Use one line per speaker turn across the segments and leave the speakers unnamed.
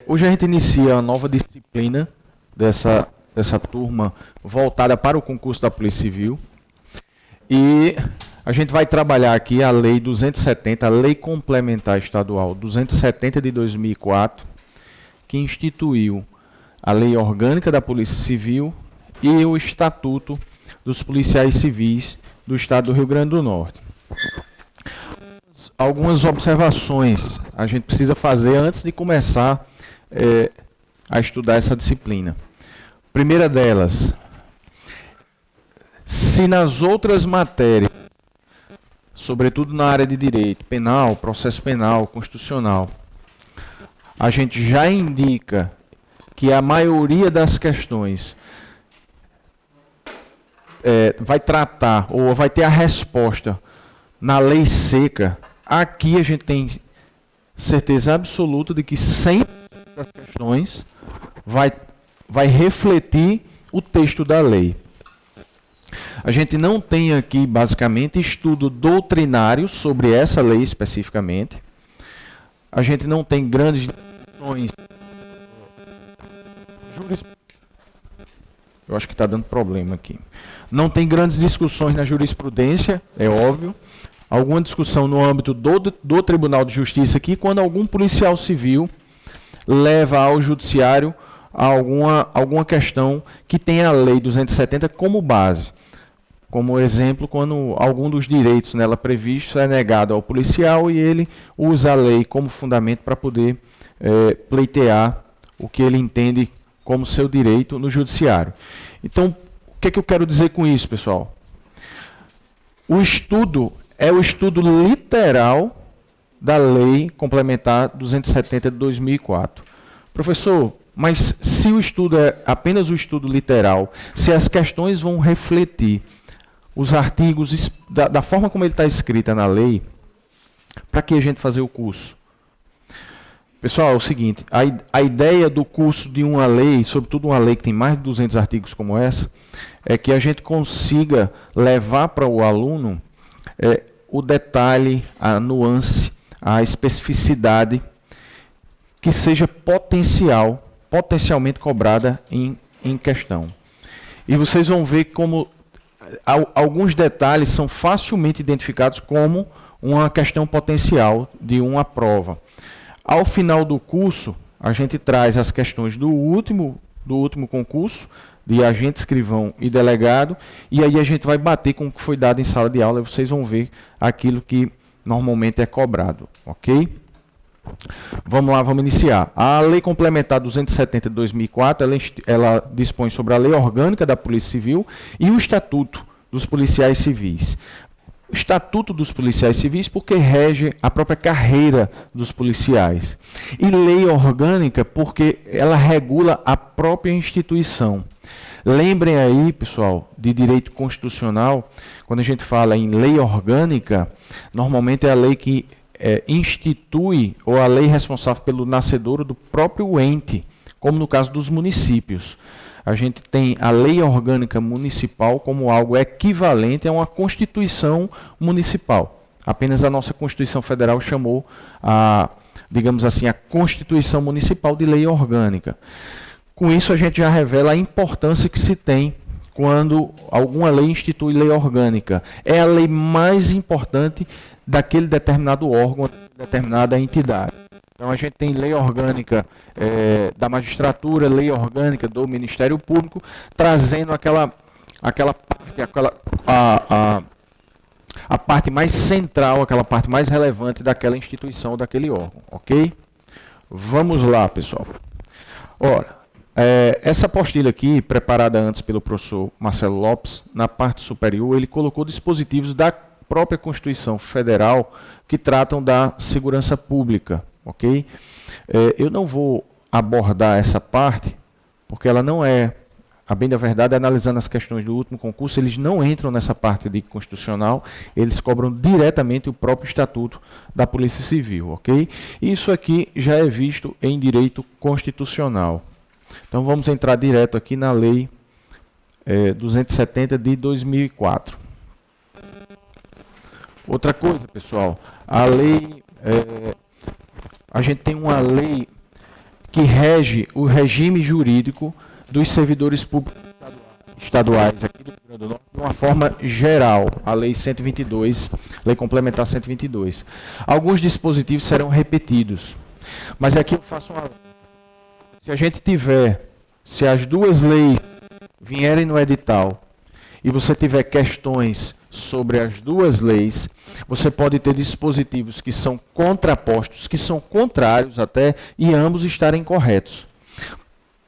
Hoje a gente inicia a nova disciplina dessa turma voltada para o concurso da Polícia Civil. E a gente vai trabalhar aqui a Lei 270, a Lei Complementar Estadual 270 de 2004, que instituiu a Lei Orgânica da Polícia Civil e o Estatuto dos Policiais Civis do Estado do Rio Grande do Norte. Algumas observações a gente precisa fazer antes de começar a estudar essa disciplina. Primeira delas, se nas outras matérias, sobretudo na área de direito penal, processo penal, constitucional, a gente já indica que a maioria das questões vai tratar ou vai ter a resposta na lei seca, aqui a gente tem certeza absoluta de que 100% das questões vai refletir o texto da lei. A gente não tem aqui, basicamente, estudo doutrinário sobre essa lei especificamente. A gente não tem grandes discussões. Eu acho que está dando problema aqui. Não tem grandes discussões na jurisprudência, é óbvio. Alguma discussão no âmbito do Tribunal de Justiça aqui, quando algum policial civil leva ao judiciário alguma questão que tenha a Lei 270 como base. Como exemplo, quando algum dos direitos nela previstos é negado ao policial e ele usa a lei como fundamento para poder pleitear o que ele entende como seu direito no judiciário. Então, o que eu quero dizer com isso, pessoal? O estudo é o estudo literal da Lei Complementar 270 de 2004. Professor, mas se o estudo é apenas o estudo literal, se as questões vão refletir os artigos da forma como ele está escrita na lei, para que a gente fazer o curso? Pessoal, é o seguinte, a ideia do curso de uma lei, sobretudo uma lei que tem mais de 200 artigos como essa, é que a gente consiga levar para o aluno o detalhe, a nuance, a especificidade que seja potencialmente cobrada em questão. E vocês vão ver como alguns detalhes são facilmente identificados como uma questão potencial de uma prova. Ao final do curso, a gente traz as questões do último concurso, de agente, escrivão e delegado, e aí a gente vai bater com o que foi dado em sala de aula, e vocês vão ver aquilo que normalmente é cobrado, ok? Vamos lá, vamos iniciar. A Lei Complementar 270 de 2004, ela dispõe sobre a Lei Orgânica da Polícia Civil e o Estatuto dos Policiais Civis. O Estatuto dos Policiais Civis porque rege a própria carreira dos policiais. E Lei Orgânica porque ela regula a própria instituição. Lembrem aí, pessoal, de direito constitucional, quando a gente fala em lei orgânica, normalmente é a lei que institui, ou a lei responsável pelo nascedouro do próprio ente, como no caso dos municípios. A gente tem a lei orgânica municipal como algo equivalente a uma constituição municipal. Apenas a nossa Constituição Federal chamou digamos assim, a Constituição Municipal de lei orgânica. Com isso, a gente já revela a importância que se tem quando alguma lei institui lei orgânica. É a lei mais importante daquele determinado órgão, determinada entidade. Então, a gente tem lei orgânica da magistratura, lei orgânica do Ministério Público, trazendo a parte mais central, aquela parte mais relevante daquela instituição, daquele órgão, ok? Vamos lá, pessoal. Ora, essa apostila aqui, preparada antes pelo professor Marcelo Lopes, na parte superior, ele colocou dispositivos da própria Constituição Federal que tratam da segurança pública, ok? Eu não vou abordar essa parte, porque ela não a bem da verdade, analisando as questões do último concurso, eles não entram nessa parte de constitucional, eles cobram diretamente o próprio Estatuto da Polícia Civil, ok? Isso aqui já é visto em direito constitucional. Então, vamos entrar direto aqui na Lei 270 de 2004. Outra coisa, pessoal, a gente tem uma lei que rege o regime jurídico dos servidores públicos estaduais aqui do Rio Grande do Norte de uma forma geral, a Lei 122, Lei Complementar 122. Alguns dispositivos serão repetidos, mas aqui eu faço uma... Se as duas leis vierem no edital e você tiver questões sobre as duas leis, você pode ter dispositivos que são contrapostos, que são contrários até, e ambos estarem corretos.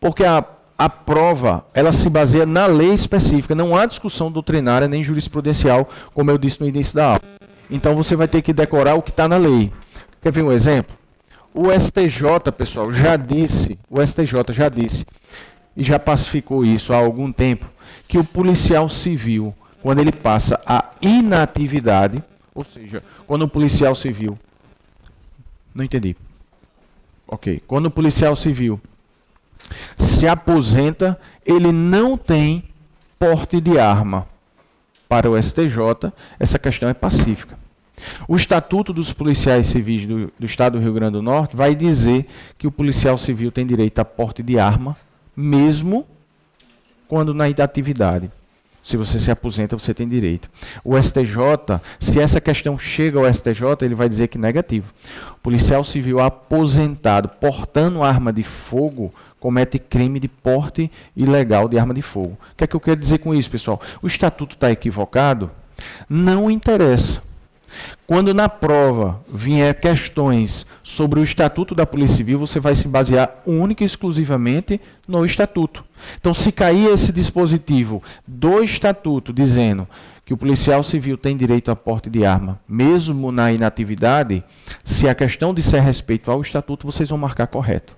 Porque a prova, ela se baseia na lei específica, não há discussão doutrinária nem jurisprudencial, como eu disse no início da aula. Então você vai ter que decorar o que está na lei. Quer ver um exemplo? O STJ, pessoal, o STJ já disse, e já pacificou isso há algum tempo, que o policial civil, quando ele passa a inatividade, ou seja, quando o policial civil... Não entendi. Ok. Quando o policial civil se aposenta, ele não tem porte de arma. Para o STJ, essa questão é pacífica. O Estatuto dos Policiais Civis do Estado do Rio Grande do Norte vai dizer que o policial civil tem direito a porte de arma, mesmo quando na inatividade. Se você se aposenta, você tem direito. O STJ, se essa questão chega ao STJ, ele vai dizer que negativo. O policial civil aposentado portando arma de fogo comete crime de porte ilegal de arma de fogo. O que é que eu quero dizer com isso, pessoal? O estatuto está equivocado? Não interessa. Quando na prova vier questões sobre o Estatuto da Polícia Civil, você vai se basear única e exclusivamente no Estatuto. Então, se cair esse dispositivo do Estatuto dizendo que o policial civil tem direito a porte de arma, mesmo na inatividade, se a questão disser respeito ao Estatuto, vocês vão marcar correto.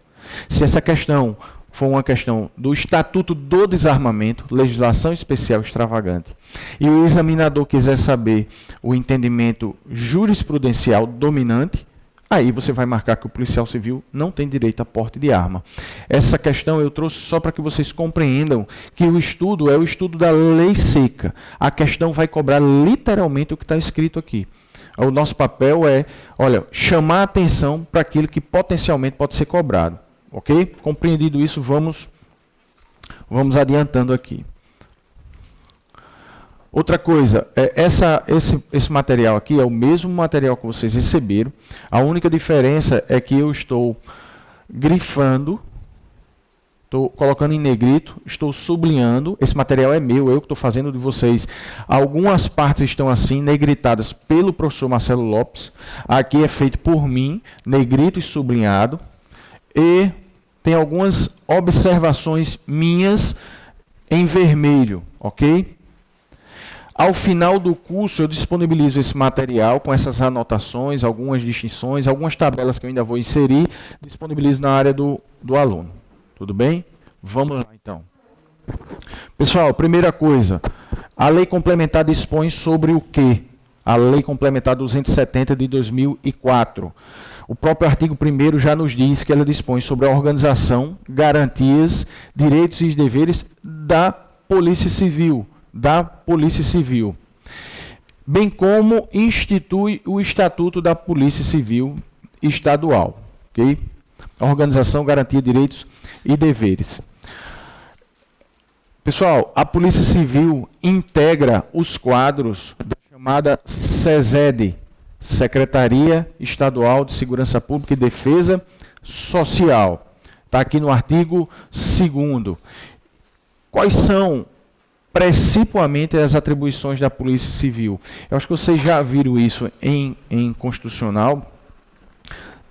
Se essa questão for uma questão do Estatuto do Desarmamento, legislação especial extravagante, e o examinador quiser saber o entendimento jurisprudencial dominante, aí você vai marcar que o policial civil não tem direito a porte de arma. Essa questão eu trouxe só para que vocês compreendam que o estudo é o estudo da lei seca. A questão vai cobrar literalmente o que está escrito aqui. O nosso papel é, chamar a atenção para aquilo que potencialmente pode ser cobrado. Ok? Compreendido isso, vamos adiantando aqui. Outra coisa, esse material aqui é o mesmo material que vocês receberam. A única diferença é que eu estou grifando, estou colocando em negrito, estou sublinhando. Esse material é meu, eu que estou fazendo de vocês. Algumas partes estão assim, negritadas pelo professor Marcelo Lopes. Aqui é feito por mim, negrito e sublinhado. E tem algumas observações minhas em vermelho, ok? Ao final do curso, eu disponibilizo esse material com essas anotações, algumas distinções, algumas tabelas que eu ainda vou inserir, disponibilizo na área do aluno. Tudo bem? Vamos lá, então. Pessoal, primeira coisa, a Lei Complementar dispõe sobre o quê? A Lei Complementar 270 de 2004. O próprio artigo 1º já nos diz que ela dispõe sobre a organização, garantias, direitos e deveres da Polícia Civil, bem como institui o Estatuto da Polícia Civil Estadual. Okay? Organização, garantia, direitos e deveres. Pessoal, a Polícia Civil integra os quadros da chamada SESED, Secretaria Estadual de Segurança Pública e Defesa Social. Está aqui no artigo 2º. Quais são, principalmente, as atribuições da Polícia Civil? Eu acho que vocês já viram isso em constitucional.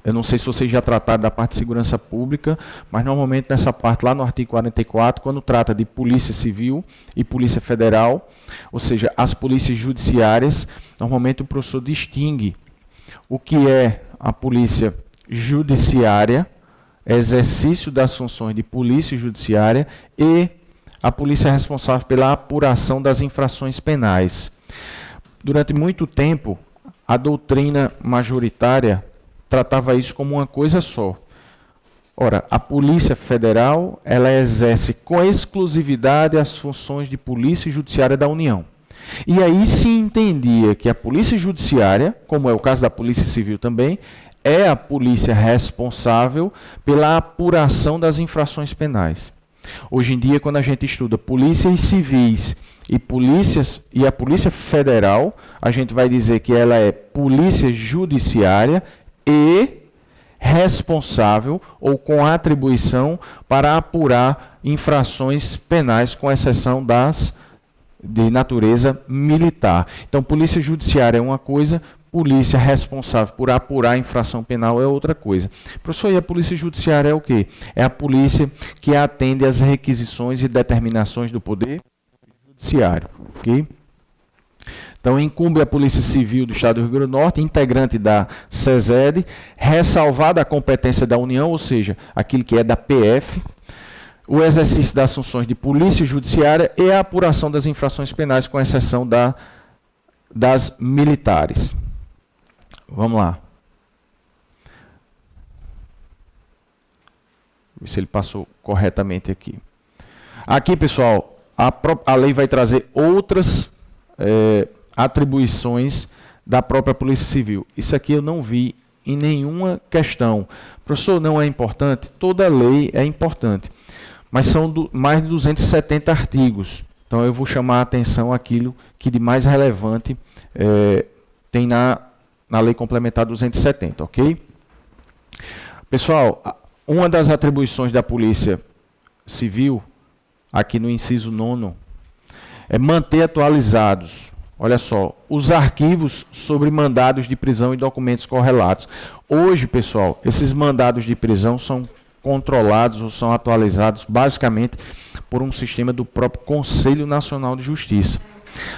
Eu não sei se vocês já trataram da parte de segurança pública, mas normalmente nessa parte, lá no artigo 44, quando trata de Polícia Civil e Polícia Federal, ou seja, as polícias judiciárias, normalmente o professor distingue o que é a polícia judiciária, exercício das funções de polícia judiciária, e a polícia responsável pela apuração das infrações penais. Durante muito tempo, a doutrina majoritária tratava isso como uma coisa só. Ora, a Polícia Federal, ela exerce com exclusividade as funções de polícia judiciária da União. E aí se entendia que a polícia judiciária, como é o caso da polícia civil também, é a polícia responsável pela apuração das infrações penais. Hoje em dia, quando a gente estuda polícias civis e a Polícia Federal, a gente vai dizer que ela é polícia judiciária e responsável ou com atribuição para apurar infrações penais, com exceção das de natureza militar. Então, polícia judiciária é uma coisa, polícia responsável por apurar a infração penal é outra coisa. Professor, e a polícia judiciária é o quê? É a polícia que atende às requisições e determinações do poder judiciário. Ok? Então, incumbe a Polícia Civil do Estado do Rio Grande do Norte, integrante da SESED, ressalvada a competência da União, ou seja, aquilo que é da PF, o exercício das funções de polícia judiciária e a apuração das infrações penais, com exceção das militares. Vamos lá. Ver se ele passou corretamente aqui. Aqui, pessoal, a lei vai trazer outras atribuições da própria Polícia Civil. Isso aqui eu não vi em nenhuma questão. Professor, não é importante? Toda lei é importante. Mas são mais de 270 artigos. Então eu vou chamar a atenção àquilo que de mais relevante tem na Lei Complementar 270, ok? Pessoal, uma das atribuições da Polícia Civil, aqui no inciso 9º, é manter atualizados, olha só, os arquivos sobre mandados de prisão e documentos correlatos. Hoje, pessoal, esses mandados de prisão são controlados ou são atualizados basicamente por um sistema do próprio Conselho Nacional de Justiça.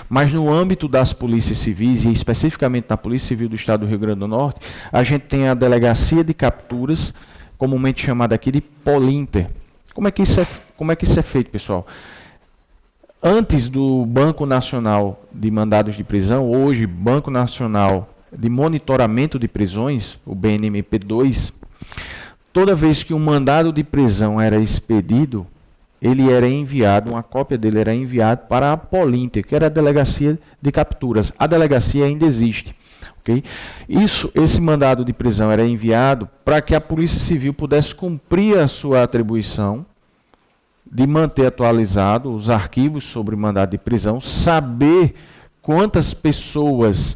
Mas no âmbito das polícias civis, e especificamente na Polícia Civil do Estado do Rio Grande do Norte, a gente tem a Delegacia de Capturas, comumente chamada aqui de Polinter. Como é que isso é feito, pessoal? Antes do Banco Nacional de Mandados de Prisão, hoje Banco Nacional de Monitoramento de Prisões, o BNMP2, toda vez que um mandado de prisão era expedido, ele era enviado, uma cópia dele era enviada para a Polinter, que era a Delegacia de Capturas. A delegacia ainda existe. Okay? Esse mandado de prisão era enviado para que a Polícia Civil pudesse cumprir a sua atribuição de manter atualizado os arquivos sobre mandado de prisão, saber quantas pessoas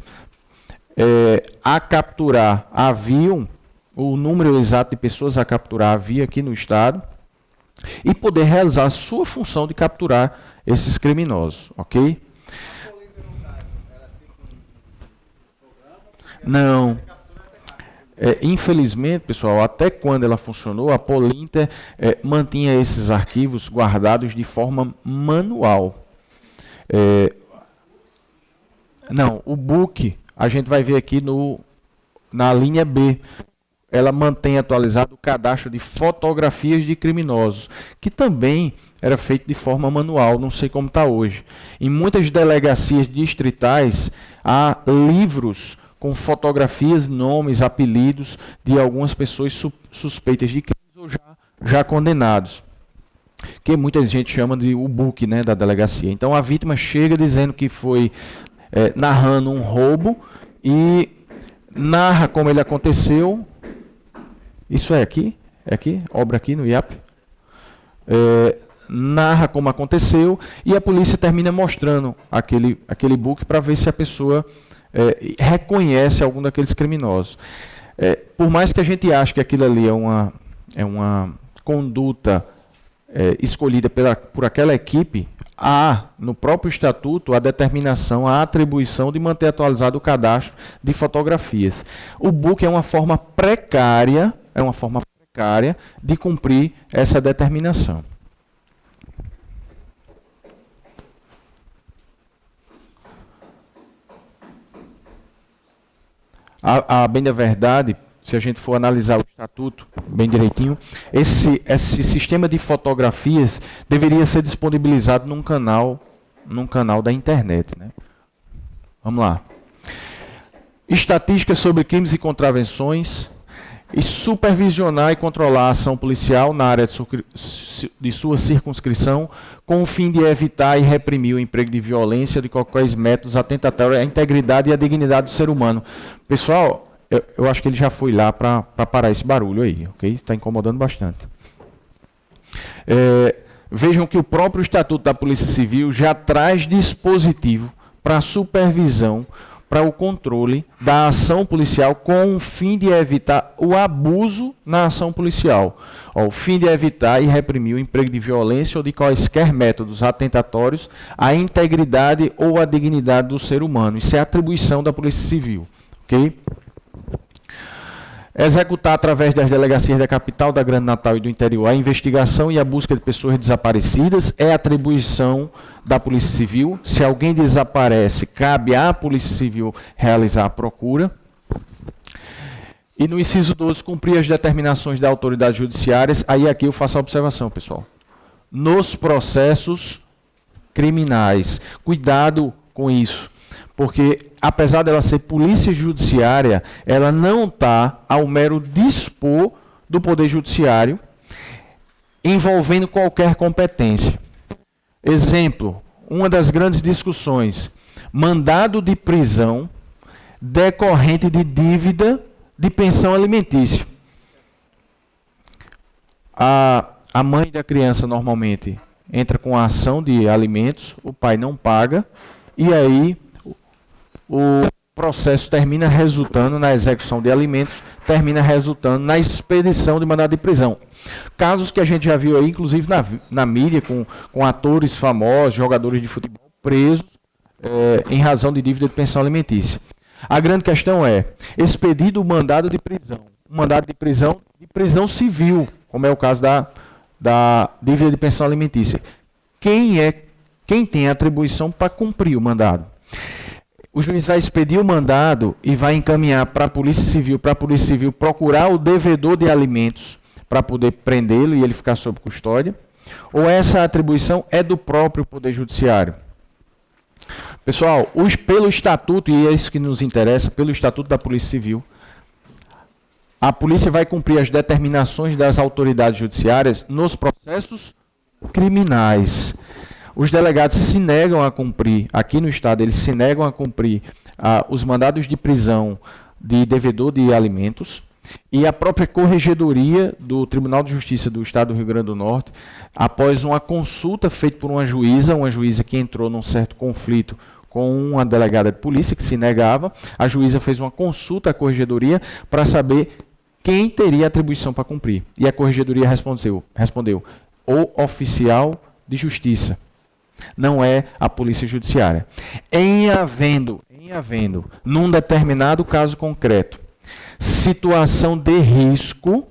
a capturar haviam, o número exato de pessoas a capturar havia aqui no Estado, e poder realizar a sua função de capturar esses criminosos, ok? Não. Infelizmente, pessoal, até quando ela funcionou, a Polinter mantinha esses arquivos guardados de forma manual. Não, o book, a gente vai ver aqui na linha B. Ela mantém atualizado o cadastro de fotografias de criminosos, que também era feito de forma manual, não sei como está hoje. Em muitas delegacias distritais, há livros com fotografias, nomes, apelidos de algumas pessoas suspeitas de crimes ou já condenados, que muita gente chama de o book, né, da delegacia. Então a vítima chega dizendo que foi narrando um roubo e narra como ele aconteceu. Isso é aqui, obra aqui no IAP. Narra como aconteceu e a polícia termina mostrando aquele book para ver se a pessoa reconhece algum daqueles criminosos. Por mais que a gente ache que aquilo ali é uma conduta escolhida por aquela equipe, há no próprio estatuto a determinação, a atribuição de manter atualizado o cadastro de fotografias. O book é uma forma precária de cumprir essa determinação. A bem da verdade, se a gente for analisar o estatuto bem direitinho, esse sistema de fotografias deveria ser disponibilizado num canal da internet, né? Vamos lá. Estatísticas sobre crimes e contravenções. e supervisionar e controlar a ação policial na área de sua circunscrição, com o fim de evitar e reprimir o emprego de violência de qualquer métodos atentatórios à integridade e à dignidade do ser humano. Pessoal, eu acho que ele já foi lá para parar esse barulho aí, ok? Está incomodando bastante. Vejam que o próprio Estatuto da Polícia Civil já traz dispositivo para a supervisão, para o controle da ação policial com o fim de evitar o abuso na ação policial. O fim de evitar e reprimir o emprego de violência ou de quaisquer métodos atentatórios à integridade ou à dignidade do ser humano. Isso é atribuição da Polícia Civil. Ok? Executar através das delegacias da capital, da Grande Natal e do interior a investigação e a busca de pessoas desaparecidas é atribuição da Polícia Civil. Se alguém desaparece, cabe à Polícia Civil realizar a procura. E no inciso 12, cumprir as determinações das autoridades judiciárias. Aí aqui eu faço a observação, pessoal. Nos processos criminais, cuidado com isso. Porque, apesar dela ser polícia judiciária, ela não está ao mero dispor do Poder Judiciário, envolvendo qualquer competência. Exemplo, uma das grandes discussões, mandado de prisão decorrente de dívida de pensão alimentícia. A mãe da criança, normalmente, entra com a ação de alimentos, o pai não paga, e aí o processo termina resultando na execução de alimentos, termina resultando na expedição de mandado de prisão. Casos que a gente já viu aí, inclusive na mídia, com atores famosos, jogadores de futebol presos em razão de dívida de pensão alimentícia. A grande questão é, expedido o mandado de prisão civil, como é o caso da dívida de pensão alimentícia. Quem tem a atribuição para cumprir o mandado? O juiz vai expedir o mandado e vai encaminhar para a Polícia Civil procurar o devedor de alimentos para poder prendê-lo e ele ficar sob custódia? Ou essa atribuição é do próprio Poder Judiciário? Pessoal, pelo Estatuto, e é isso que nos interessa, pelo Estatuto da Polícia Civil, a polícia vai cumprir as determinações das autoridades judiciárias nos processos criminais. Os delegados se negam a cumprir, aqui no Estado, eles se negam a cumprir os mandados de prisão de devedor de alimentos, e a própria Corregedoria do Tribunal de Justiça do Estado do Rio Grande do Norte, após uma consulta feita por uma juíza que entrou num certo conflito com uma delegada de polícia que se negava, a juíza fez uma consulta à Corregedoria para saber quem teria atribuição para cumprir. E a Corregedoria respondeu, o oficial de justiça. Não é a Polícia Judiciária. Em havendo, num determinado caso concreto, situação de risco,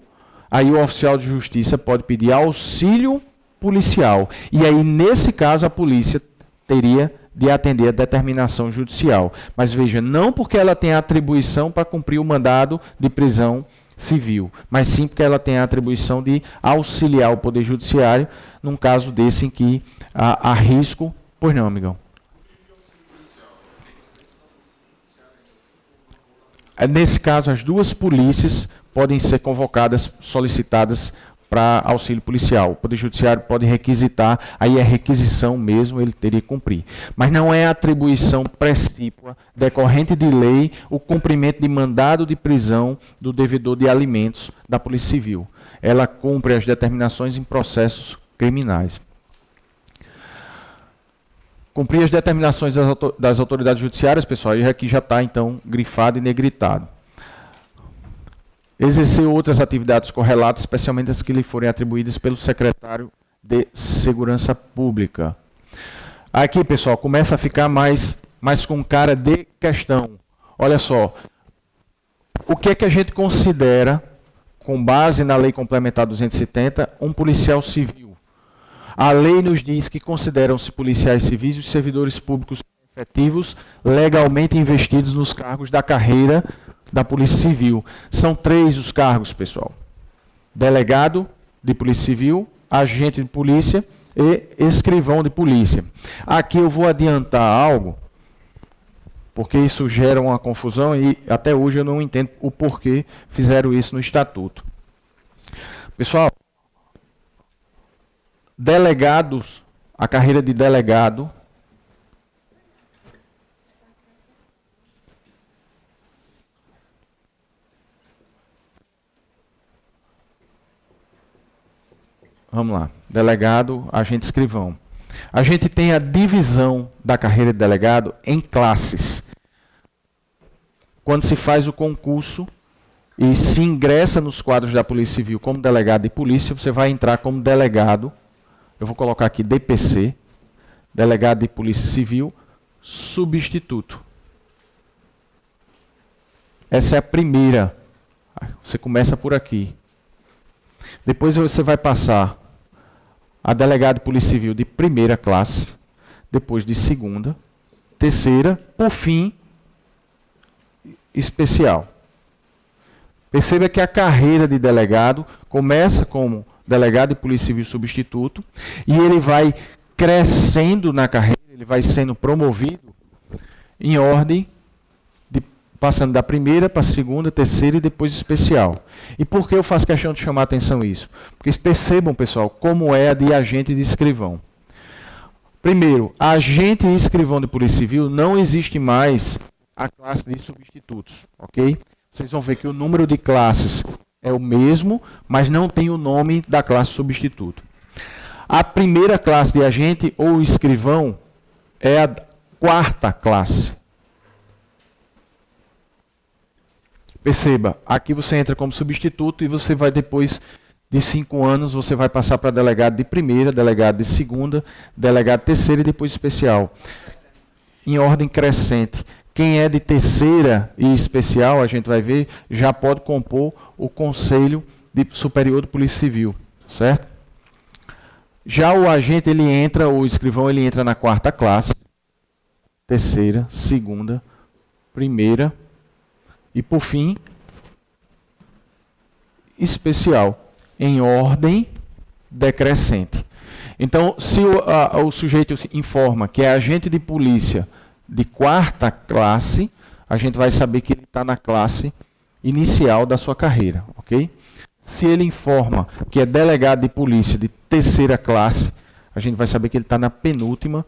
aí o oficial de justiça pode pedir auxílio policial. E aí, nesse caso, a polícia teria de atender a determinação judicial. Mas veja, não porque ela tem a atribuição para cumprir o mandado de prisão civil, mas sim porque ela tem a atribuição de auxiliar o Poder Judiciário num caso desse em que há risco. Pois não, amigão? Nesse caso, as duas polícias podem ser convocadas, solicitadas para auxílio policial. O Poder Judiciário pode requisitar, aí é requisição mesmo, ele teria que cumprir. Mas não é atribuição precípua, decorrente de lei, o cumprimento de mandado de prisão do devedor de alimentos da Polícia Civil. Ela cumpre as determinações em processos criminais. Cumprir as determinações das autoridades judiciárias, pessoal, aqui já está, então, grifado e negritado. Exercer outras atividades correlatas, especialmente as que lhe forem atribuídas pelo secretário de Segurança Pública. Aqui, pessoal, começa a ficar mais com cara de questão. Olha só, o que é que a gente considera, com base na Lei Complementar 270, um policial civil? A lei nos diz que consideram-se policiais civis os servidores públicos efetivos legalmente investidos nos cargos da carreira da Polícia Civil. São 3 os cargos, pessoal. Delegado de Polícia Civil, agente de polícia e escrivão de polícia. Aqui eu vou adiantar algo porque isso gera uma confusão e até hoje eu não entendo o porquê fizeram isso no estatuto. Pessoal, delegados, a carreira de delegado, vamos lá, delegado, agente escrivão. A gente tem a divisão da carreira de delegado em classes. Quando se faz o concurso e se ingressa nos quadros da Polícia Civil como delegado de polícia, você vai entrar como delegado, eu vou colocar aqui DPC, delegado de Polícia Civil, substituto. Essa é a primeira. Você começa por aqui. Depois você vai passar a delegado de Polícia Civil de primeira classe, depois de segunda, terceira, por fim, especial. Perceba que a carreira de delegado começa como delegado de Polícia Civil substituto e ele vai crescendo na carreira, ele vai sendo promovido em ordem, passando da primeira para a segunda, terceira e depois especial. E por que eu faço questão de chamar a atenção isso? Porque percebam, pessoal, como é a de agente de escrivão. Primeiro, agente e escrivão de Polícia Civil não existe mais a classe de substitutos, ok? Vocês vão ver que o número de classes é o mesmo, mas não tem o nome da classe substituto. A primeira classe de agente ou escrivão é a quarta classe. Perceba, aqui você entra como substituto e você vai depois de 5 anos, você vai passar para delegado de primeira, delegado de segunda, delegado de terceira e depois especial. Em ordem crescente. Quem é de terceira e especial, a gente vai ver, já pode compor o Conselho Superior de Polícia Civil, certo? Já o agente, ele entra, o escrivão, ele entra na quarta classe, terceira, segunda, primeira e, por fim, especial, em ordem decrescente. Então, se o sujeito informa que é agente de polícia de quarta classe, a gente vai saber que ele está na classe inicial da sua carreira, ok? Se ele informa que é delegado de polícia de terceira classe, a gente vai saber que ele está na penúltima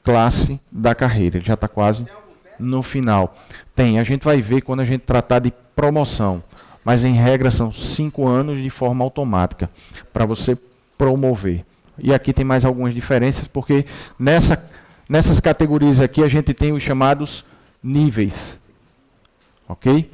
classe da carreira. Ele já está quase no final. A gente vai ver quando a gente tratar de promoção, mas em regra são 5 anos de forma automática para você promover. E aqui tem mais algumas diferenças, porque nessas categorias aqui a gente tem os chamados níveis. Ok?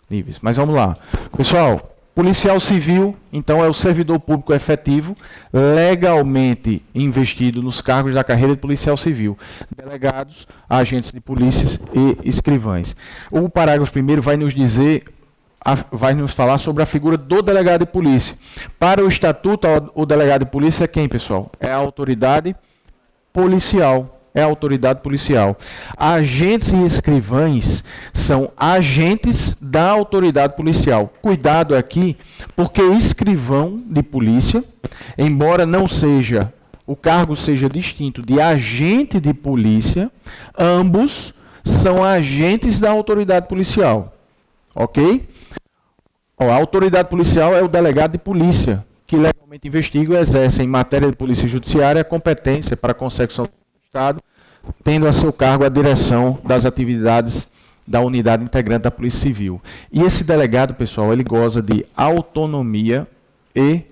Níveis. Mas vamos lá. Pessoal, policial civil, então, é o servidor público efetivo, legalmente investido nos cargos da carreira de policial civil. Delegados, agentes de polícia e escrivães. O parágrafo primeiro vai nos falar sobre a figura do delegado de polícia. Para o estatuto, o delegado de polícia é quem, pessoal? É a autoridade policial. É a autoridade policial. Agentes e escrivães são agentes da autoridade policial. Cuidado aqui, porque escrivão de polícia, embora não seja, o cargo seja distinto de agente de polícia, ambos são agentes da autoridade policial. Ok? A autoridade policial é o delegado de polícia, que legalmente investiga e exerce em matéria de polícia judiciária a competência para a consecução do Estado, tendo a seu cargo a direção das atividades da unidade integrante da Polícia Civil. E esse delegado, pessoal, ele goza de autonomia e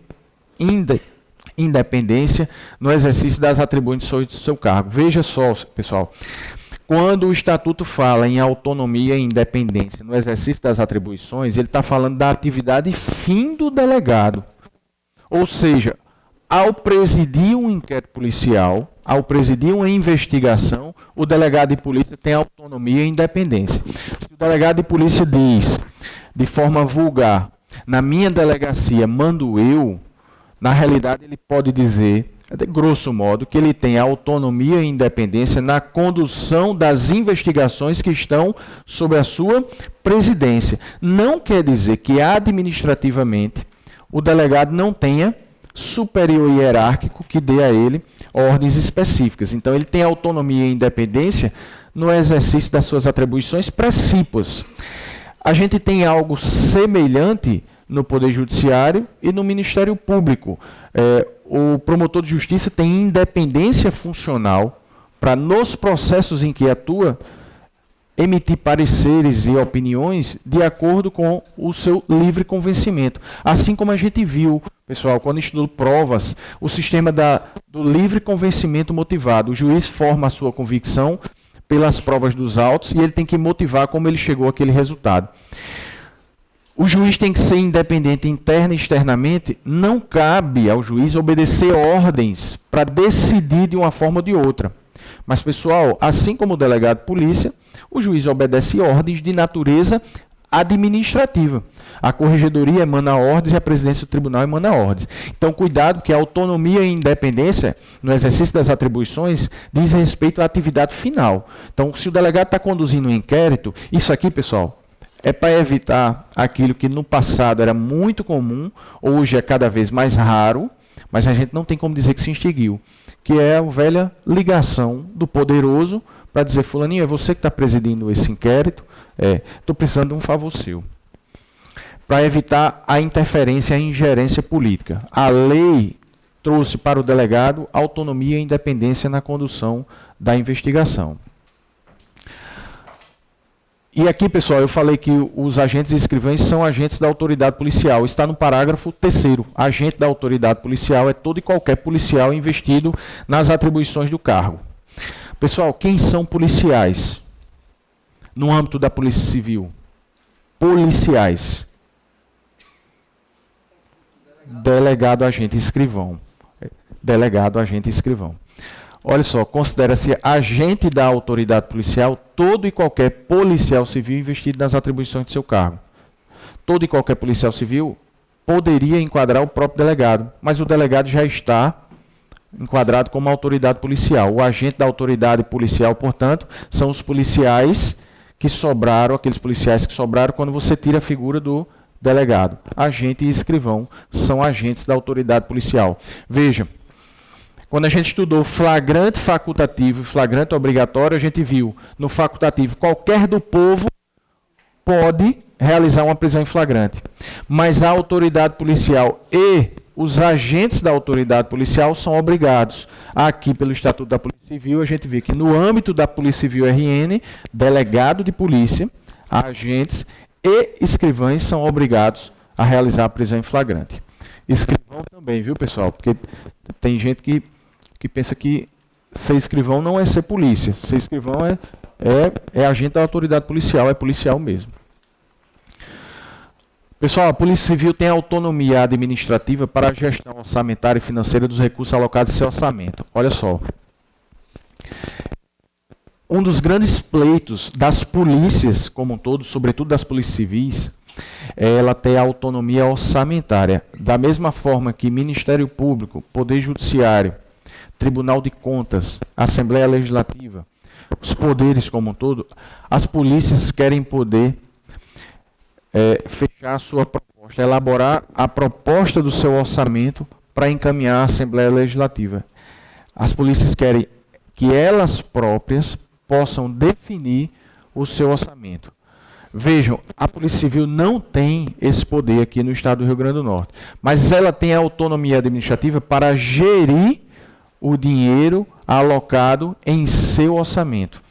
independência no exercício das atribuições do seu cargo. Veja só, pessoal, quando o Estatuto fala em autonomia e independência no exercício das atribuições, ele está falando da atividade fim do delegado. Ou seja, ao presidir um inquérito policial, ao presidir uma investigação, o delegado de polícia tem autonomia e independência. Se o delegado de polícia diz, de forma vulgar, na minha delegacia mando eu, na realidade ele pode dizer, de grosso modo, que ele tem autonomia e independência na condução das investigações que estão sob a sua presidência. Não quer dizer que administrativamente o delegado não tenha superior hierárquico que dê a ele ordens específicas. Então, ele tem autonomia e independência no exercício das suas atribuições precípuas. A gente tem algo semelhante no Poder Judiciário e no Ministério Público. O promotor de justiça tem independência funcional para, nos processos em que atua, emitir pareceres e opiniões de acordo com o seu livre convencimento. Assim como a gente viu, pessoal, quando estudou provas, o sistema do livre convencimento motivado. O juiz forma a sua convicção pelas provas dos autos e ele tem que motivar como ele chegou àquele resultado. O juiz tem que ser independente interna e externamente. Não cabe ao juiz obedecer ordens para decidir de uma forma ou de outra. Mas, pessoal, assim como o delegado de polícia, o juiz obedece ordens de natureza administrativa. A corregedoria emana ordens e a presidência do tribunal emana ordens. Então, cuidado, que a autonomia e independência no exercício das atribuições diz respeito à atividade final. Então, se o delegado está conduzindo um inquérito, isso aqui, pessoal, é para evitar aquilo que no passado era muito comum, hoje é cada vez mais raro, mas a gente não tem como dizer que se extinguiu, que é a velha ligação do poderoso para dizer: fulaninho, é você que está presidindo esse inquérito, estou precisando de um favor seu. Para evitar a interferência, a ingerência política. A lei trouxe para o delegado autonomia e independência na condução da investigação. E aqui, pessoal, eu falei que os agentes e escrivães são agentes da autoridade policial. Está no parágrafo 3º. Agente da autoridade policial é todo e qualquer policial investido nas atribuições do cargo. Pessoal, quem são policiais no âmbito da Polícia Civil? Policiais. Delegado, agente e escrivão. Delegado, agente e escrivão. Olha só, considera-se agente da autoridade policial todo e qualquer policial civil investido nas atribuições de seu cargo. Todo e qualquer policial civil poderia enquadrar o próprio delegado, mas o delegado já está enquadrado como autoridade policial. O agente da autoridade policial, portanto, são os policiais que sobraram, aqueles policiais que sobraram quando você tira a figura do delegado. Agente e escrivão são agentes da autoridade policial. Veja, quando a gente estudou flagrante facultativo e flagrante obrigatório, a gente viu no facultativo qualquer do povo pode realizar uma prisão em flagrante. Mas a autoridade policial e os agentes da autoridade policial são obrigados. Aqui, pelo Estatuto da Polícia Civil, a gente vê que no âmbito da Polícia Civil RN, delegado de polícia, agentes e escrivães são obrigados a realizar a prisão em flagrante. Escrivão também, viu, pessoal? Porque tem gente que pensa que ser escrivão não é ser polícia. Ser escrivão é agente da autoridade policial, é policial mesmo. Pessoal, a Polícia Civil tem autonomia administrativa para a gestão orçamentária e financeira dos recursos alocados em seu orçamento. Olha só. Um dos grandes pleitos das polícias como um todo, sobretudo das polícias civis, é ela ter autonomia orçamentária. Da mesma forma que Ministério Público, Poder Judiciário, Tribunal de Contas, Assembleia Legislativa, os poderes como um todo, as polícias querem poder fechar a sua proposta, elaborar a proposta do seu orçamento para encaminhar à Assembleia Legislativa. As polícias querem que elas próprias possam definir o seu orçamento. Vejam, a Polícia Civil não tem esse poder aqui no estado do Rio Grande do Norte, mas ela tem a autonomia administrativa para gerir o dinheiro alocado em seu orçamento.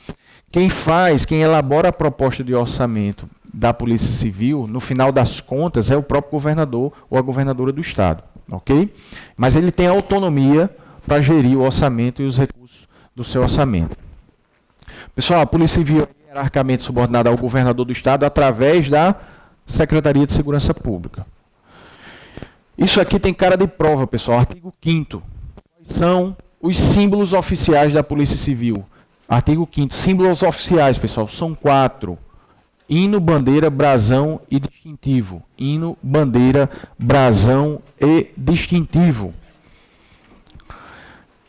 Quem elabora a proposta de orçamento da Polícia Civil, no final das contas, é o próprio governador ou a governadora do estado, ok? Mas ele tem autonomia para gerir o orçamento e os recursos do seu orçamento. Pessoal, a Polícia Civil é hierarquicamente subordinada ao governador do estado através da Secretaria de Segurança Pública. Isso aqui tem cara de prova, pessoal. Artigo 5º. Quais são os símbolos oficiais da Polícia Civil? Artigo 5º. Símbolos oficiais, pessoal, são 4. Hino, bandeira, brasão e distintivo. Hino, bandeira, brasão e distintivo.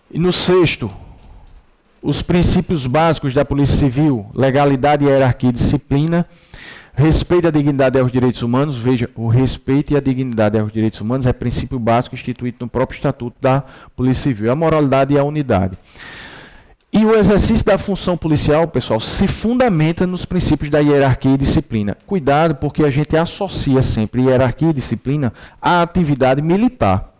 E no 6º, os princípios básicos da Polícia Civil: legalidade, hierarquia e disciplina, respeito à dignidade e aos direitos humanos. Veja, o respeito e a dignidade aos direitos humanos é princípio básico instituído no próprio Estatuto da Polícia Civil. A moralidade e a unidade. E o exercício da função policial, pessoal, se fundamenta nos princípios da hierarquia e disciplina. Cuidado, porque a gente associa sempre hierarquia e disciplina à atividade militar.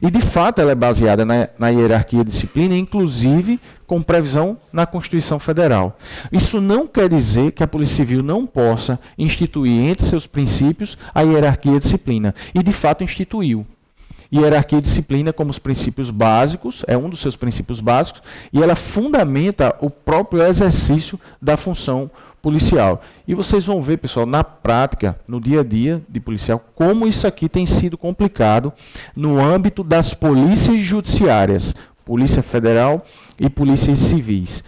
E, de fato, ela é baseada na hierarquia e disciplina, inclusive com previsão na Constituição Federal. Isso não quer dizer que a Polícia Civil não possa instituir entre seus princípios a hierarquia e disciplina. E, de fato, instituiu. Hierarquia e disciplina como os princípios básicos, é um dos seus princípios básicos, e ela fundamenta o próprio exercício da função policial. E vocês vão ver, pessoal, na prática, no dia a dia de policial, como isso aqui tem sido complicado no âmbito das polícias judiciárias, Polícia Federal e polícias civis.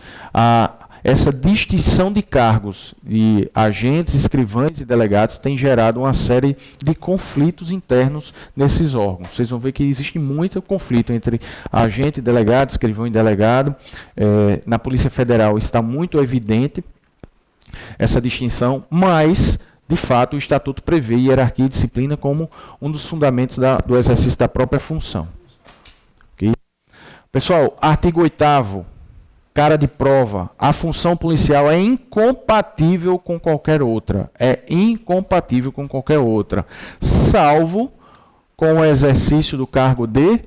Essa distinção de cargos de agentes, escrivães e delegados tem gerado uma série de conflitos internos nesses órgãos. Vocês vão ver que existe muito conflito entre agente, delegado, escrivão e delegado. Na Polícia Federal está muito evidente essa distinção, mas, de fato, o Estatuto prevê hierarquia e disciplina como um dos fundamentos do exercício da própria função. Okay? Pessoal, artigo 8º, cara de prova, a função policial é incompatível com qualquer outra. É incompatível com qualquer outra, salvo com o exercício do cargo de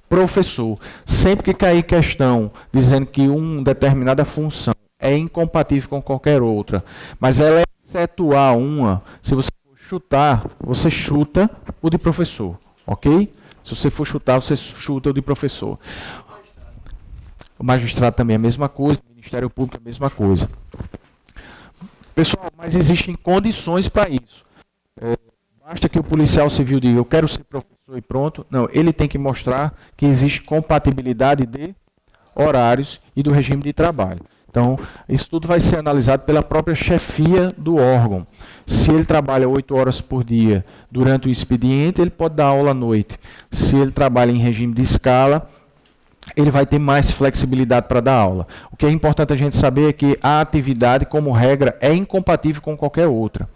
professor. Sempre que cair questão dizendo que uma determinada função é incompatível com qualquer outra, mas ela é excetuar uma, se você for chutar, você chuta o de professor, ok? Se você for chutar, você chuta o de professor. O magistrado também é a mesma coisa, o Ministério Público é a mesma coisa. Pessoal, mas existem condições para isso. Basta que o policial civil diga, eu quero ser professor e pronto. Não, ele tem que mostrar que existe compatibilidade de horários e do regime de trabalho. Então, isso tudo vai ser analisado pela própria chefia do órgão. Se ele trabalha 8 horas por dia durante o expediente, ele pode dar aula à noite. Se ele trabalha em regime de escala, ele vai ter mais flexibilidade para dar aula. O que é importante a gente saber é que a atividade, como regra, é incompatível com qualquer outra.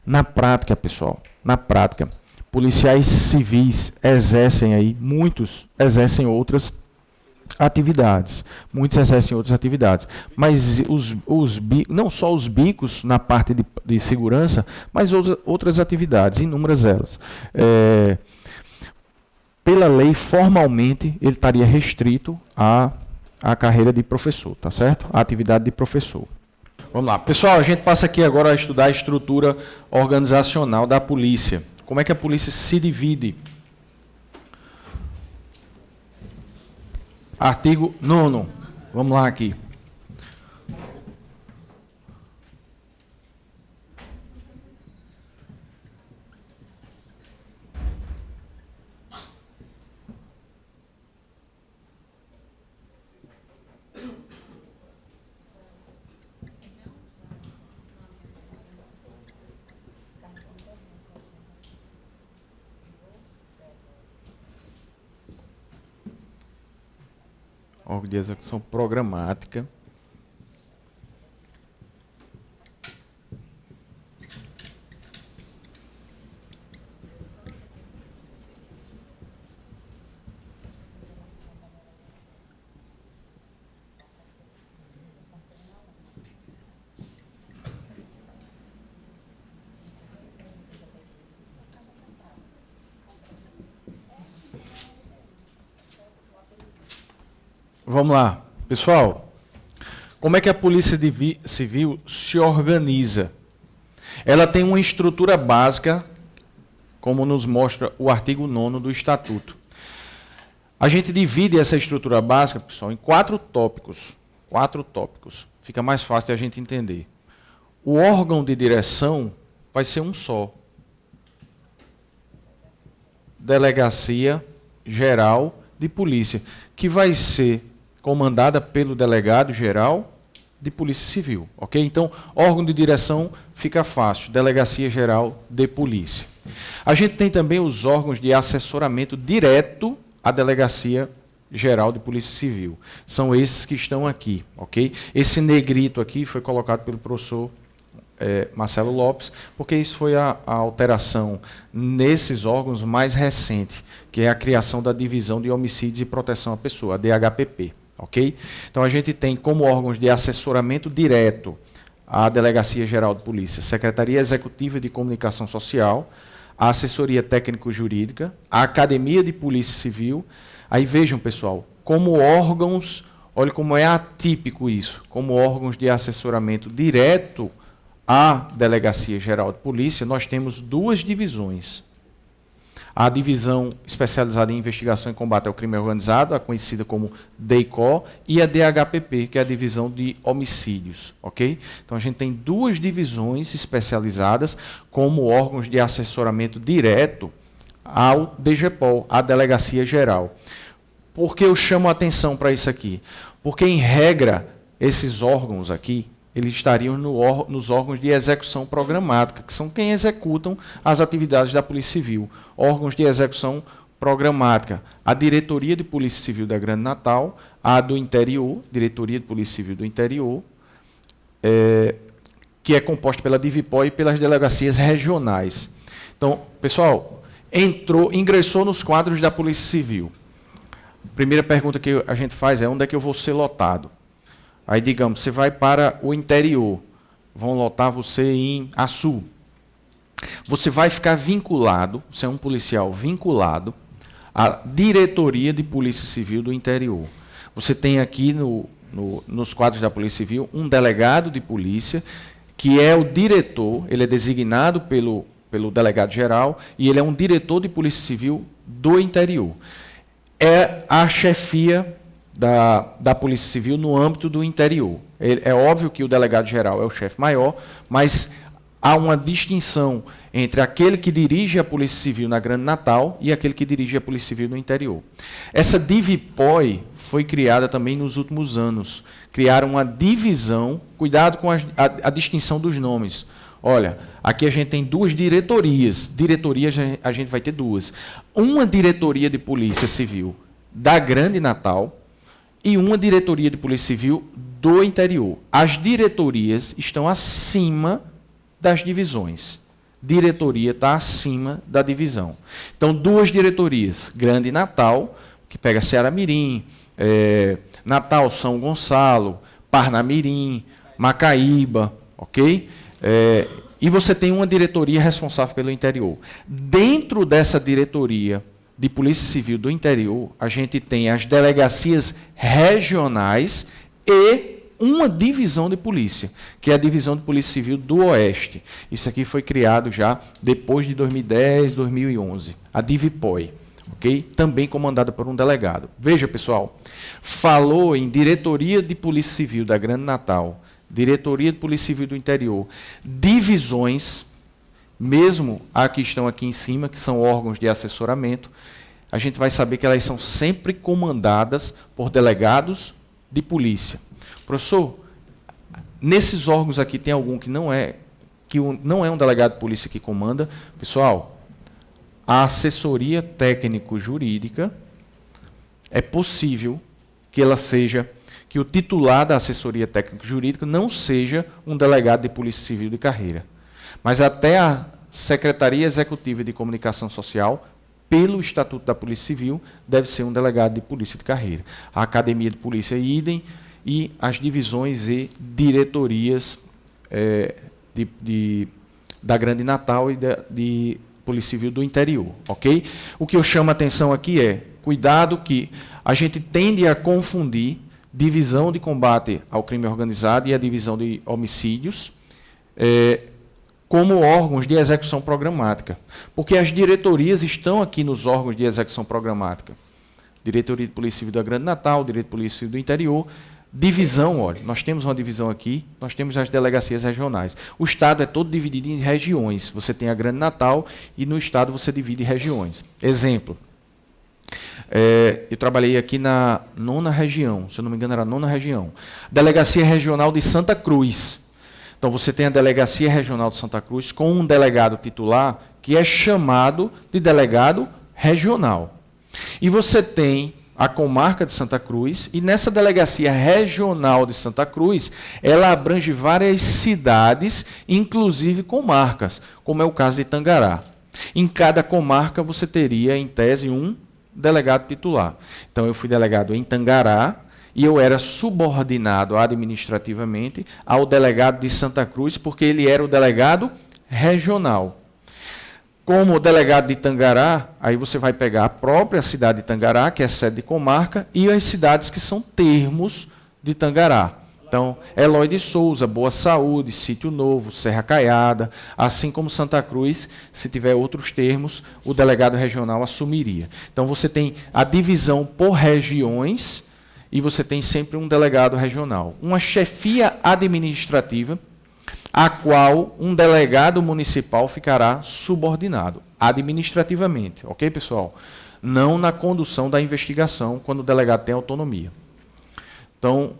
Na prática, pessoal, na prática, policiais civis exercem aí, muitos exercem outras atividades. Muitos exercem outras atividades. Mas não só os bicos na parte de segurança, mas outras atividades, inúmeras elas. Pela lei, formalmente, ele estaria restrito à carreira de professor, tá certo? À atividade de professor. Vamos lá. Pessoal, a gente passa aqui agora a estudar a estrutura organizacional da polícia. Como é que a polícia se divide? Artigo 9º. Vamos lá aqui. Órgão de execução programática. Vamos lá. Pessoal, como é que a Polícia Civil se organiza? Ela tem uma estrutura básica, como nos mostra o artigo 9º do Estatuto. A gente divide essa estrutura básica, pessoal, em 4 tópicos. 4 tópicos. Fica mais fácil de a gente entender. O órgão de direção vai ser um só. Delegacia Geral de Polícia, que vai ser comandada pelo delegado-geral de Polícia Civil, ok? Então, órgão de direção fica fácil, Delegacia Geral de Polícia. A gente tem também os órgãos de assessoramento direto à Delegacia Geral de Polícia Civil. São esses que estão aqui, ok? Esse negrito aqui foi colocado pelo professor Marcelo Lopes, porque isso foi a alteração nesses órgãos mais recente, que é a criação da Divisão de Homicídios e Proteção à Pessoa, a DHPP. ok? Então a gente tem como órgãos de assessoramento direto a Delegacia Geral de Polícia, Secretaria Executiva de Comunicação Social, a Assessoria Técnico-Jurídica, a Academia de Polícia Civil. Aí vejam, pessoal, como órgãos, olha como é atípico isso, como órgãos de assessoramento direto à Delegacia Geral de Polícia, nós temos duas divisões. A divisão especializada em investigação e combate ao crime organizado, a conhecida como DEICO, e a DHPP, que é a divisão de homicídios, ok? Então a gente tem duas divisões especializadas como órgãos de assessoramento direto ao DGPOL, à Delegacia Geral. Por que eu chamo a atenção para isso aqui? Porque, em regra, esses órgãos aqui, eles estariam nos órgãos de execução programática, que são quem executam as atividades da Polícia Civil. Órgãos de execução programática. A Diretoria de Polícia Civil da Grande Natal, a do Interior, Diretoria de Polícia Civil do Interior, que é composta pela DIVIPO e pelas delegacias regionais. Então, pessoal, ingressou nos quadros da Polícia Civil. Primeira pergunta que a gente faz é: onde é que eu vou ser lotado? Aí, digamos, você vai para o interior, vão lotar você em Açu. Você vai ficar vinculado, você é um policial vinculado à Diretoria de Polícia Civil do Interior. Você tem aqui nos quadros da Polícia Civil um delegado de polícia, que é o diretor, ele é designado pelo delegado-geral, e ele é um diretor de Polícia Civil do interior. É a chefia da Polícia Civil no âmbito do interior. É óbvio que o delegado-geral é o chefe maior, mas há uma distinção entre aquele que dirige a Polícia Civil na Grande Natal e aquele que dirige a Polícia Civil no interior. Essa DIVIPOI foi criada também nos últimos anos. Criaram uma divisão, cuidado com a distinção dos nomes. Olha, aqui a gente tem duas diretorias. Diretorias a gente vai ter duas. Uma diretoria de Polícia Civil da Grande Natal e uma diretoria de Polícia Civil do interior. As diretorias estão acima das divisões. Diretoria está acima da divisão. Então, duas diretorias. Grande Natal, que pega Ceará-Mirim, Natal São Gonçalo, Parnamirim, Macaíba, ok? E você tem uma diretoria responsável pelo interior. Dentro dessa diretoria de Polícia Civil do interior, a gente tem as delegacias regionais e uma divisão de polícia, que é a Divisão de Polícia Civil do Oeste. Isso aqui foi criado já depois de 2010, 2011, a DIVIPOI, ok? Também comandada por um delegado. Veja, pessoal, falou em Diretoria de Polícia Civil da Grande Natal, Diretoria de Polícia Civil do Interior, divisões, mesmo a que estão aqui em cima, que são órgãos de assessoramento, a gente vai saber que elas são sempre comandadas por delegados de polícia. Professor, nesses órgãos aqui tem algum que não é um delegado de polícia que comanda? Pessoal, a assessoria técnico-jurídica é possível que ela seja, que o titular da assessoria técnico-jurídica não seja um delegado de Polícia Civil de carreira. Mas até a Secretaria Executiva de Comunicação Social, pelo Estatuto da Polícia Civil, deve ser um delegado de polícia de carreira. A Academia de Polícia idem, e as divisões e diretorias da Grande Natal e de Polícia Civil do interior, ok? O que eu chamo a atenção aqui é, cuidado que a gente tende a confundir divisão de combate ao crime organizado e a divisão de homicídios como órgãos de execução programática, porque as diretorias estão aqui nos órgãos de execução programática. Diretoria de Polícia Civil da Grande Natal, Diretoria de Polícia Civil do interior. Divisão, olha, nós temos uma divisão aqui, nós temos as delegacias regionais. O Estado é todo dividido em regiões. Você tem a Grande Natal e no Estado você divide em regiões. Exemplo, eu trabalhei aqui na 9ª região, se eu não me engano era a 9ª região. Delegacia Regional de Santa Cruz. Então você tem a Delegacia Regional de Santa Cruz com um delegado titular que é chamado de delegado regional. E você tem a comarca de Santa Cruz, e nessa Delegacia Regional de Santa Cruz, ela abrange várias cidades, inclusive comarcas, como é o caso de Tangará. Em cada comarca você teria, em tese, um delegado titular. Então, eu fui delegado em Tangará e eu era subordinado administrativamente ao delegado de Santa Cruz, porque ele era o delegado regional. Como o delegado de Tangará, aí você vai pegar a própria cidade de Tangará, que é sede de comarca, e as cidades que são termos de Tangará. Então, Eloy de Souza, Boa Saúde, Sítio Novo, Serra Caiada, assim como Santa Cruz, se tiver outros termos, o delegado regional assumiria. Então, você tem a divisão por regiões e você tem sempre um delegado regional. Uma chefia administrativa, a qual um delegado municipal ficará subordinado, administrativamente. Ok, pessoal? Não na condução da investigação, quando o delegado tem autonomia. Então,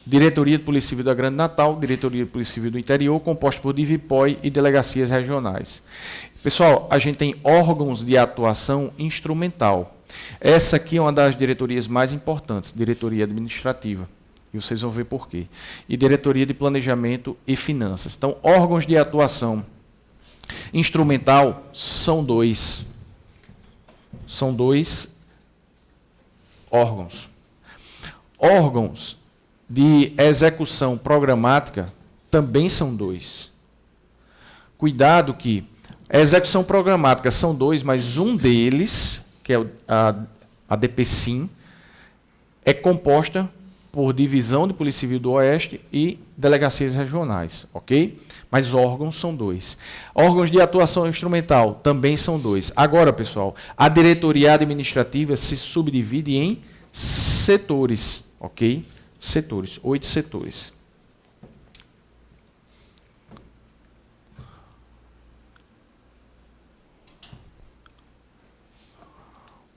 Diretoria de Polícia Civil da Grande Natal, Diretoria de Polícia Civil do Interior, composta por DIVIPOI e delegacias regionais. Pessoal, a gente tem órgãos de atuação instrumental. Essa aqui é uma das diretorias mais importantes, diretoria administrativa. E vocês vão ver por quê. E diretoria de planejamento e finanças. Então, órgãos de atuação instrumental são dois. São dois órgãos. Órgãos de execução programática também são dois. Cuidado que a execução programática são dois, mas um deles, que é a DPSIM, é composta por Divisão de Polícia Civil do Oeste e delegacias regionais, ok? Mas órgãos são dois. Órgãos de atuação instrumental também são dois. Agora, pessoal, a diretoria administrativa se subdivide em setores, ok? Setores, 8 setores.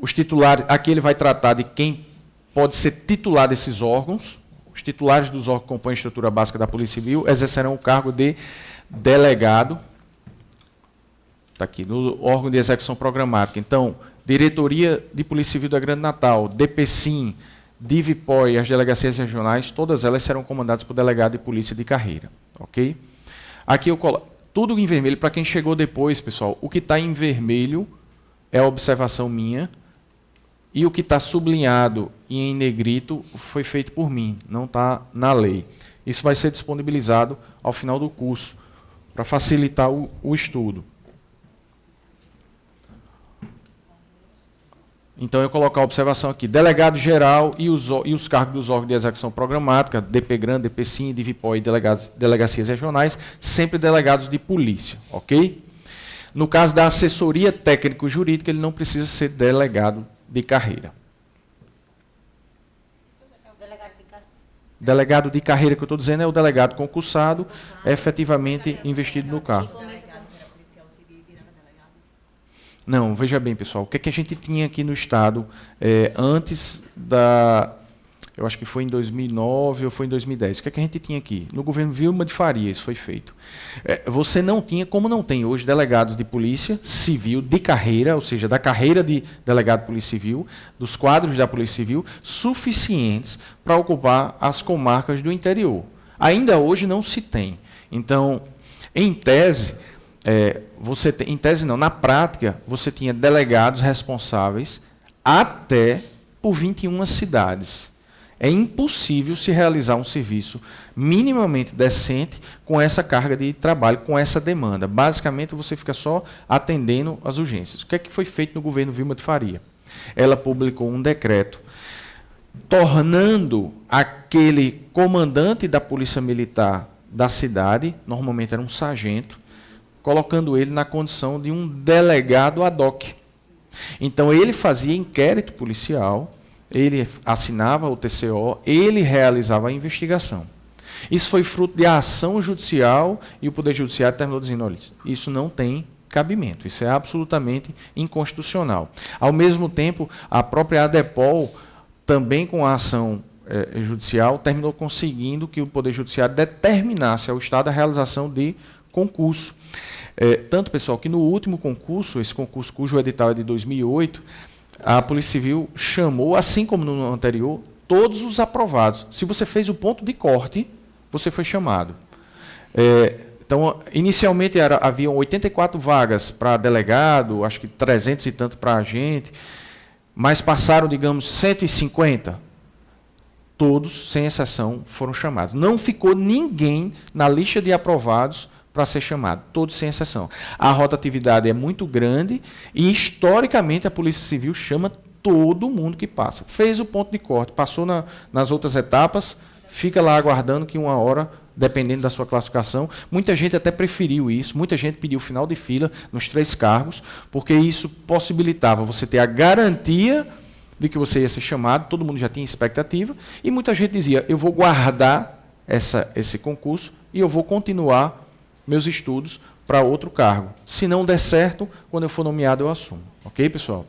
Os titulares, aqui ele vai tratar de quem pode ser titular desses órgãos. Os titulares dos órgãos que compõem a estrutura básica da Polícia Civil exercerão o cargo de delegado. Está aqui, no órgão de execução programática. Então, Diretoria de Polícia Civil da Grande Natal, DPSIM, DIVIPOI e as delegacias regionais, todas elas serão comandadas por delegado de polícia de carreira. Ok? Aqui eu coloco tudo em vermelho. Para quem chegou depois, pessoal, o que está em vermelho é a observação minha. E o que está sublinhado e em negrito foi feito por mim, não está na lei. Isso vai ser disponibilizado ao final do curso, para facilitar o estudo. Então, eu coloco a observação aqui, delegado geral e os cargos dos órgãos de execução programática, DPGRAN, DPSIM, DIVIPOI e delegacias regionais, sempre delegados de polícia, ok? No caso da assessoria técnico-jurídica, ele não precisa ser delegado de carreira. Delegado de carreira que eu estou dizendo é o delegado concursado, efetivamente investido no cargo. Não, veja bem, pessoal, o que é que a gente tinha aqui no Estado antes da... Eu acho que foi em 2009 ou foi em 2010. O que é que a gente tinha aqui? No governo Vilma de Faria, isso foi feito. Você não tinha, como não tem hoje, delegados de polícia civil de carreira, ou seja, da carreira de delegado de polícia civil, dos quadros da polícia civil, suficientes para ocupar as comarcas do interior. Ainda hoje não se tem. Então, em tese... em tese não, na prática, você tinha delegados responsáveis até por 21 cidades. É impossível se realizar um serviço minimamente decente com essa carga de trabalho, com essa demanda. Basicamente, você fica só atendendo as urgências. O que é que foi feito no governo Vilma de Faria? Ela publicou um decreto tornando aquele comandante da Polícia Militar da cidade, normalmente era um sargento, colocando ele na condição de um delegado ad hoc. Então, ele fazia inquérito policial, ele assinava o TCO, ele realizava a investigação. Isso foi fruto de ação judicial e o Poder Judiciário terminou dizendo, olha, isso não tem cabimento, isso é absolutamente inconstitucional. Ao mesmo tempo, a própria ADEPOL, também com a ação judicial, terminou conseguindo que o Poder Judiciário determinasse ao Estado a realização de concurso. Tanto, pessoal, que no último concurso, esse concurso cujo edital é de 2008, a Polícia Civil chamou, assim como no anterior, todos os aprovados. Se você fez o ponto de corte, você foi chamado. Então, inicialmente haviam 84 vagas para delegado, acho que 300 e tanto para agente, mas passaram, digamos, 150. Todos, sem exceção, foram chamados. Não ficou ninguém na lista de aprovados para ser chamado, todos sem exceção. A rotatividade é muito grande e, historicamente, a Polícia Civil chama todo mundo que passa. Fez o ponto de corte, passou nas outras etapas, fica lá aguardando que 1 hora, dependendo da sua classificação. Muita gente até preferiu isso, muita gente pediu final de fila nos 3 cargos, porque isso possibilitava você ter a garantia de que você ia ser chamado, todo mundo já tinha expectativa, e muita gente dizia, eu vou guardar esse concurso e eu vou continuar meus estudos para outro cargo. Se não der certo, quando eu for nomeado, eu assumo. Ok, pessoal?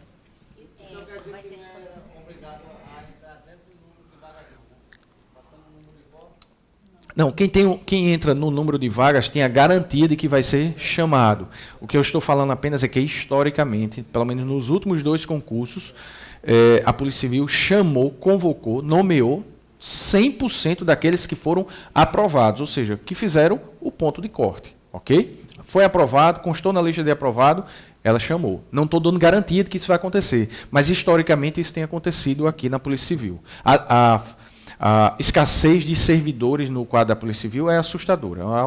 Não, quem entra no número de vagas tem a garantia de que vai ser chamado. O que eu estou falando apenas é que, historicamente, pelo menos nos últimos 2 concursos, a Polícia Civil chamou, convocou, nomeou 100% daqueles que foram aprovados, ou seja, que fizeram o ponto de corte. Ok? Foi aprovado, constou na lista de aprovado, ela chamou. Não estou dando garantia de que isso vai acontecer, mas historicamente isso tem acontecido aqui na Polícia Civil. A escassez de servidores no quadro da Polícia Civil é assustadora. É algo